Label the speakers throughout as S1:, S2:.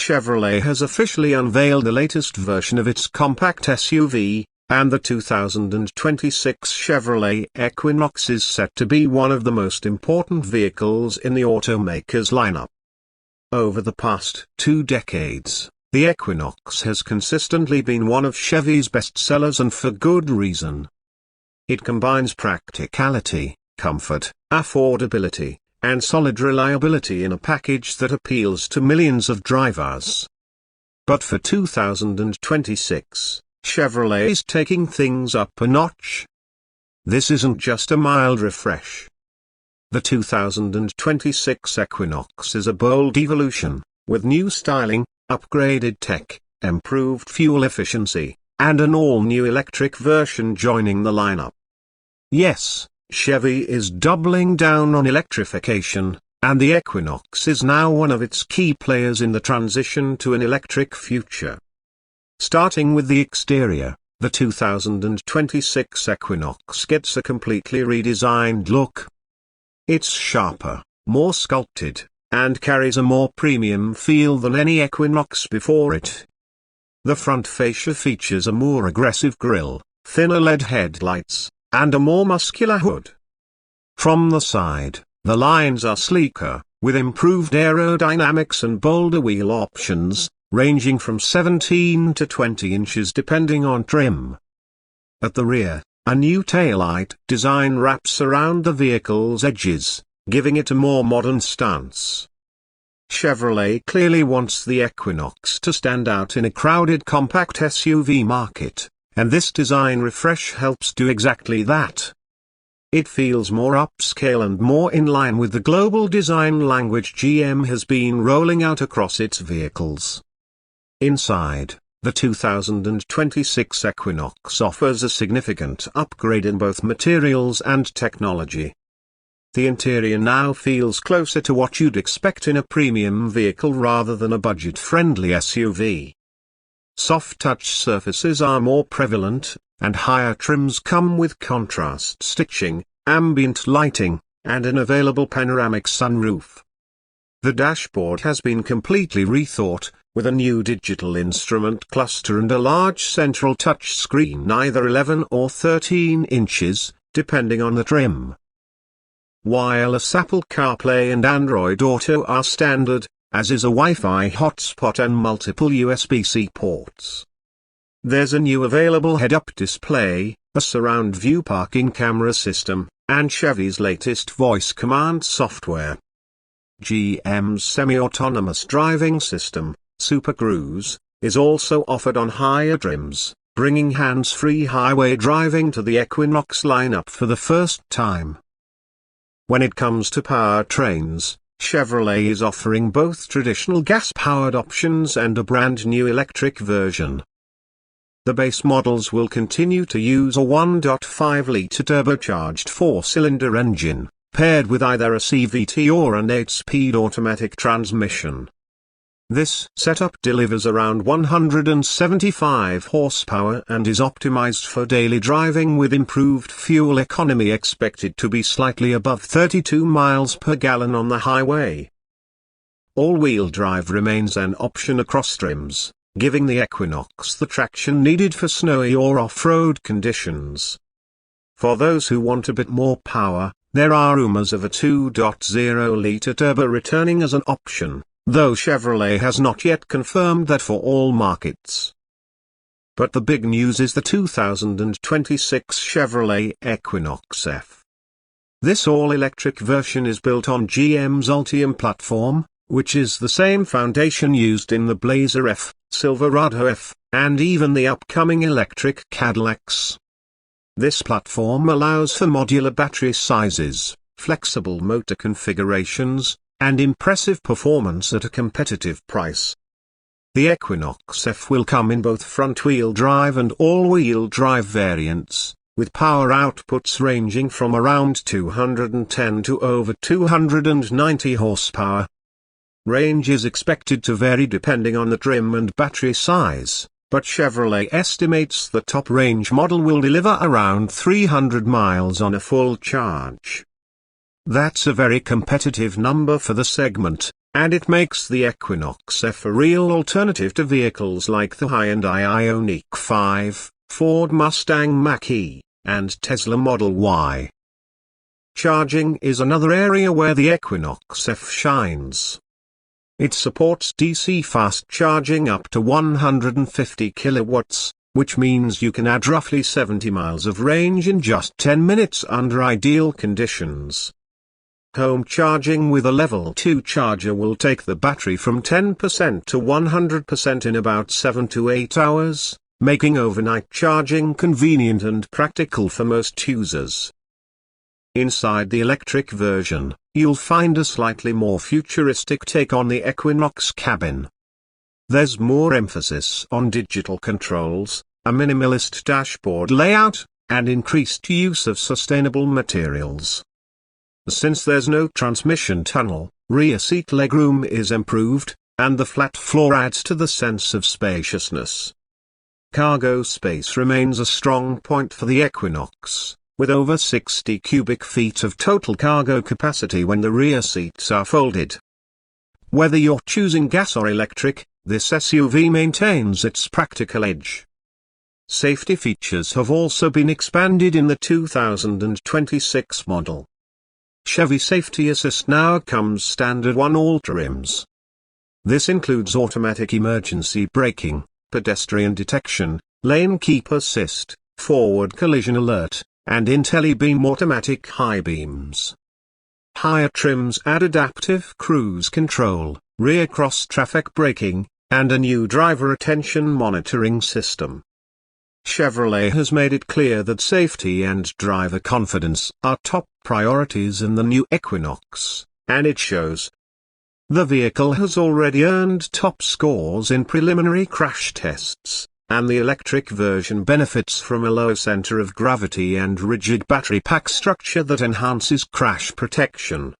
S1: Chevrolet has officially unveiled the latest version of its compact SUV, and the 2026 Chevrolet Equinox is set to be one of the most important vehicles in the automaker's lineup. Over the past 2 decades, the Equinox has consistently been one of Chevy's best sellers, and for good reason. It combines practicality, comfort, affordability, and solid reliability in a package that appeals to millions of drivers. But for 2026, Chevrolet is taking things up a notch. This isn't just a mild refresh. The 2026 Equinox is a bold evolution, with new styling, upgraded tech, improved fuel efficiency, and an all-new electric version joining the lineup. Yes, Chevy is doubling down on electrification, and the Equinox is now one of its key players in the transition to an electric future. Starting with the exterior, the 2026 Equinox gets a completely redesigned look. It's sharper, more sculpted, and carries a more premium feel than any Equinox before it. The front fascia features a more aggressive grille, thinner LED headlights, and a more muscular hood. From the side, the lines are sleeker, with improved aerodynamics and bolder wheel options, ranging from 17 to 20 inches depending on trim. At the rear, a new taillight design wraps around the vehicle's edges, giving it a more modern stance. Chevrolet clearly wants the Equinox to stand out in a crowded compact SUV market, and this design refresh helps do exactly that. It feels more upscale and more in line with the global design language GM has been rolling out across its vehicles. Inside, the 2026 Equinox offers a significant upgrade in both materials and technology. The interior now feels closer to what you'd expect in a premium vehicle rather than a budget-friendly SUV. Soft touch surfaces are more prevalent, and higher trims come with contrast stitching, ambient lighting, and an available panoramic sunroof. The dashboard has been completely rethought, with a new digital instrument cluster and a large central touch screen, either 11 or 13 inches, depending on the trim. Wireless Apple CarPlay and Android Auto are standard, as is a Wi-Fi hotspot and multiple USB-C ports. There's a new available head-up display, a surround view parking camera system, and Chevy's latest voice command software. GM's semi-autonomous driving system, Super Cruise, is also offered on higher trims, bringing hands-free highway driving to the Equinox lineup for the first time. When it comes to powertrains, Chevrolet is offering both traditional gas-powered options and a brand new electric version. The base models will continue to use a 1.5-liter turbocharged 4-cylinder engine, paired with either a CVT or an 8-speed automatic transmission. This setup delivers around 175 horsepower and is optimized for daily driving, with improved fuel economy expected to be slightly above 32 miles per gallon on the highway. All-wheel drive remains an option across trims, giving the Equinox the traction needed for snowy or off-road conditions. For those who want a bit more power, there are rumors of a 2.0-liter turbo returning as an option, though Chevrolet has not yet confirmed that for all markets. But the big news is the 2026 Chevrolet Equinox F. This all-electric version is built on GM's Ultium platform, which is the same foundation used in the Blazer F, Silverado F, and even the upcoming electric Cadillacs. This platform allows for modular battery sizes, flexible motor configurations, and impressive performance at a competitive price. The Equinox F will come in both front-wheel drive and all-wheel drive variants, with power outputs ranging from around 210 to over 290 horsepower. Range is expected to vary depending on the trim and battery size, but Chevrolet estimates the top-range model will deliver around 300 miles on a full charge. That's a very competitive number for the segment, and it makes the Equinox F a real alternative to vehicles like the high-end Ioniq 5, Ford Mustang Mach-E, and Tesla Model Y. Charging is another area where the Equinox F shines. It supports DC fast charging up to 150 kilowatts, which means you can add roughly 70 miles of range in just 10 minutes under ideal conditions. Home charging with a level 2 charger will take the battery from 10% to 100% in about 7 to 8 hours, making overnight charging convenient and practical for most users. Inside the electric version, you'll find a slightly more futuristic take on the Equinox cabin. There's more emphasis on digital controls, a minimalist dashboard layout, and increased use of sustainable materials. Since there's no transmission tunnel, rear seat legroom is improved, and the flat floor adds to the sense of spaciousness. Cargo space remains a strong point for the Equinox, with over 60 cubic feet of total cargo capacity when the rear seats are folded. Whether you're choosing gas or electric, this SUV maintains its practical edge. Safety features have also been expanded in the 2026 model. Chevy Safety Assist now comes standard on all trims. This includes automatic emergency braking, pedestrian detection, lane keep assist, forward collision alert, and IntelliBeam automatic high beams. Higher trims add adaptive cruise control, rear cross-traffic braking, and a new driver attention monitoring system. Chevrolet has made it clear that safety and driver confidence are top priorities in the new Equinox, and it shows. The vehicle has already earned top scores in preliminary crash tests, and the electric version benefits from a low center of gravity and rigid battery pack structure that enhances crash protection.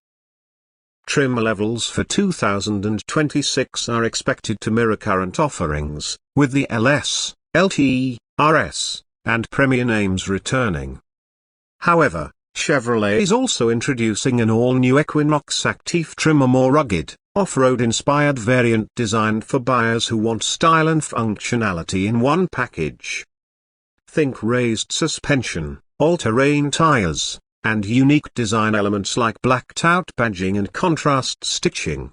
S1: Trim levels for 2026 are expected to mirror current offerings, with the LS, LT, RS, and Premier names returning. However, Chevrolet is also introducing an all-new Equinox Active trim, a more rugged, off-road-inspired variant designed for buyers who want style and functionality in one package. Think raised suspension, all-terrain tires, and unique design elements like blacked-out badging and contrast stitching.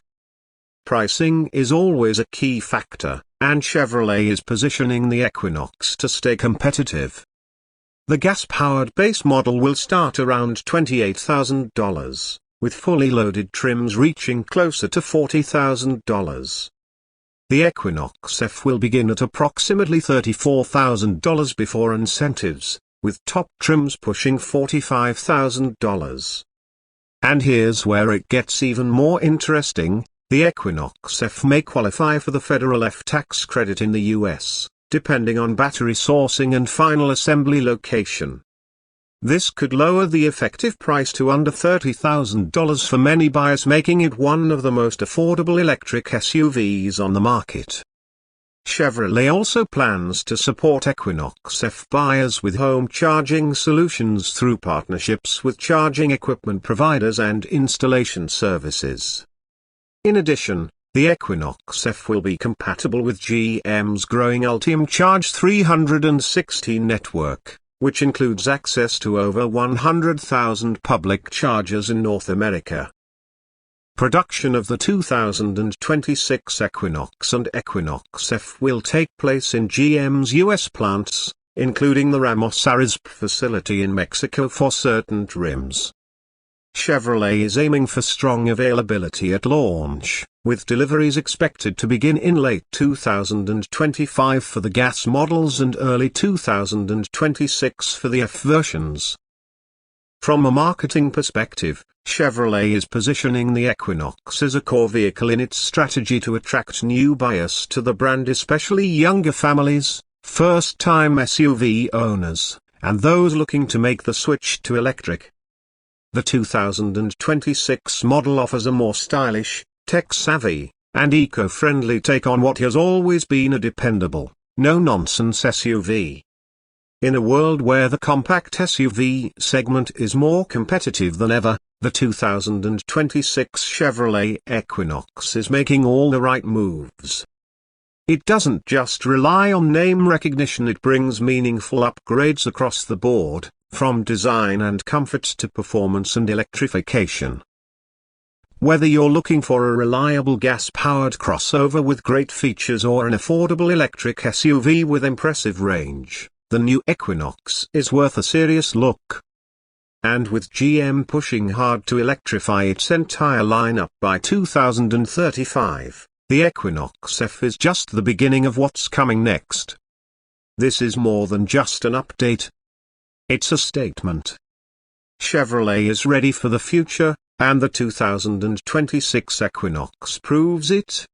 S1: Pricing is always a key factor, and Chevrolet is positioning the Equinox to stay competitive. The gas-powered base model will start around $28,000, with fully loaded trims reaching closer to $40,000. The Equinox F will begin at approximately $34,000 before incentives, with top trims pushing $45,000. And here's where it gets even more interesting. The Equinox F may qualify for the federal F tax credit in the US, depending on battery sourcing and final assembly location. This could lower the effective price to under $30,000 for many buyers, making it one of the most affordable electric SUVs on the market. Chevrolet also plans to support Equinox F buyers with home charging solutions through partnerships with charging equipment providers and installation services. In addition, the Equinox F will be compatible with GM's growing Ultium Charge 360 network, which includes access to over 100,000 public chargers in North America. Production of the 2026 Equinox and Equinox F will take place in GM's US plants, including the Ramos Arizpe facility in Mexico for certain trims. Chevrolet is aiming for strong availability at launch, with deliveries expected to begin in late 2025 for the gas models and early 2026 for the F versions. From a marketing perspective, Chevrolet is positioning the Equinox as a core vehicle in its strategy to attract new buyers to the brand, especially younger families, first-time SUV owners, and those looking to make the switch to electric. The 2026 model offers a more stylish, tech-savvy, and eco-friendly take on what has always been a dependable, no-nonsense SUV. In a world where the compact SUV segment is more competitive than ever, the 2026 Chevrolet Equinox is making all the right moves. It doesn't just rely on name recognition, it brings meaningful upgrades across the board, from design and comfort to performance and electrification. Whether you're looking for a reliable gas-powered crossover with great features or an affordable electric SUV with impressive range, the new Equinox is worth a serious look. And with GM pushing hard to electrify its entire lineup by 2035, the Equinox EV is just the beginning of what's coming next. This is more than just an update. It's a statement. Chevrolet is ready for the future, and the 2026 Equinox proves it.